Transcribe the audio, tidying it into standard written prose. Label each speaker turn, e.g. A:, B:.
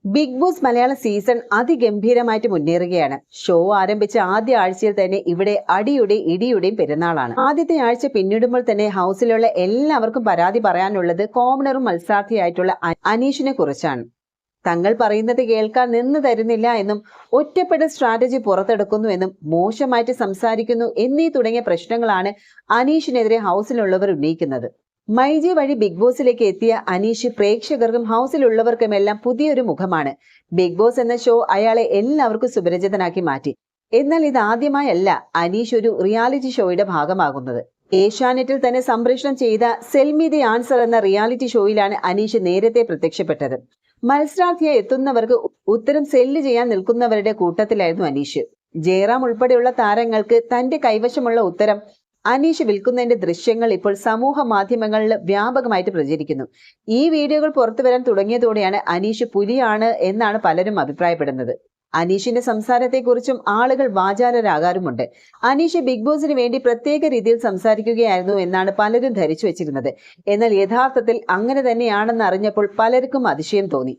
A: Big boss മലയാള season അതിഗംഭീരമായിട്ട് മുന്നേറുകയാണ്. Show ആരംഭിച്ച ആദ്യ ആഴ്ചയിൽ തന്നെ ഇവിടെ അടിയുടെയും ഇടിയുടെയും പെരുന്നാളാണ്. ആദ്യത്തെ ആഴ്ച പിന്നിടുമ്പോൾ തന്നെ ഹൗസിലുള്ള എല്ലാവർക്കും പരാതി പറയാനുള്ളത് കോമണറും മത്സരാർത്ഥിയായിട്ടുള്ള അനീഷിനെ കുറിച്ചാണ്. തങ്ങൾ പറയുന്നത് കേൾക്കാൻ നിന്ന് തരുന്നില്ല എന്നും ഒറ്റപ്പെട്ട സ്ട്രാറ്റജി പുറത്തെടുക്കുന്നു എന്നും മോശമായിട്ട് സംസാരിക്കുന്നു എന്നീ തുടങ്ങിയ പ്രശ്നങ്ങളാണ് അനീഷിനെതിരെ ഹൗസിലുള്ളവർ ഉന്നയിക്കുന്നത്. മൈജി വഴി ബിഗ് ബോസിലേക്ക് എത്തിയ അനീഷ് പ്രേക്ഷകർക്കും ഹൗസിലുള്ളവർക്കുമെല്ലാം പുതിയൊരു മുഖമാണ്. ബിഗ് ബോസ് എന്ന ഷോ അയാളെ എല്ലാവർക്കും സുപരിചിതനാക്കി മാറ്റി. എന്നാൽ ഇതാദ്യമായല്ല അനീഷ് ഒരു റിയാലിറ്റി ഷോയുടെ ഭാഗമാകുന്നത്. ഏഷ്യാനെറ്റിൽ തന്നെ സംപ്രേഷണം ചെയ്ത സെൽ മീ ദി ആൻസർ എന്ന റിയാലിറ്റി ഷോയിലാണ് അനീഷ് നേരത്തെ പ്രത്യക്ഷപ്പെട്ടത്. മത്സരാർത്ഥിയായി എത്തുന്നവർക്ക് ഉത്തരം സെല്ല് ചെയ്യാൻ നിൽക്കുന്നവരുടെ കൂട്ടത്തിലായിരുന്നു അനീഷ്. ജയറാം ഉൾപ്പെടെയുള്ള താരങ്ങൾക്ക് തന്റെ കൈവശമുള്ള ഉത്തരം അനീഷ് വിൽക്കുന്നതിന്റെ ദൃശ്യങ്ങൾ ഇപ്പോൾ സമൂഹ മാധ്യമങ്ങളിൽ വ്യാപകമായിട്ട് പ്രചരിക്കുന്നു. ഈ വീഡിയോകൾ പുറത്തു വരാൻ തുടങ്ങിയതോടെയാണ് അനീഷ് പുലിയാണ് എന്നാണ് പലരും അഭിപ്രായപ്പെടുന്നത്. അനീഷിന്റെ സംസാരത്തെക്കുറിച്ചും ആളുകൾ വാചാലരാകാറുമുണ്ട്. അനീഷ് ബിഗ് ബോസിന് വേണ്ടി പ്രത്യേക രീതിയിൽ സംസാരിക്കുകയായിരുന്നു എന്നാണ് പലരും ധരിച്ചു വെച്ചിരുന്നത്. എന്നാൽ യഥാർത്ഥത്തിൽ അങ്ങനെ തന്നെയാണെന്ന് അറിഞ്ഞപ്പോൾ പലർക്കും അതിശയം തോന്നി.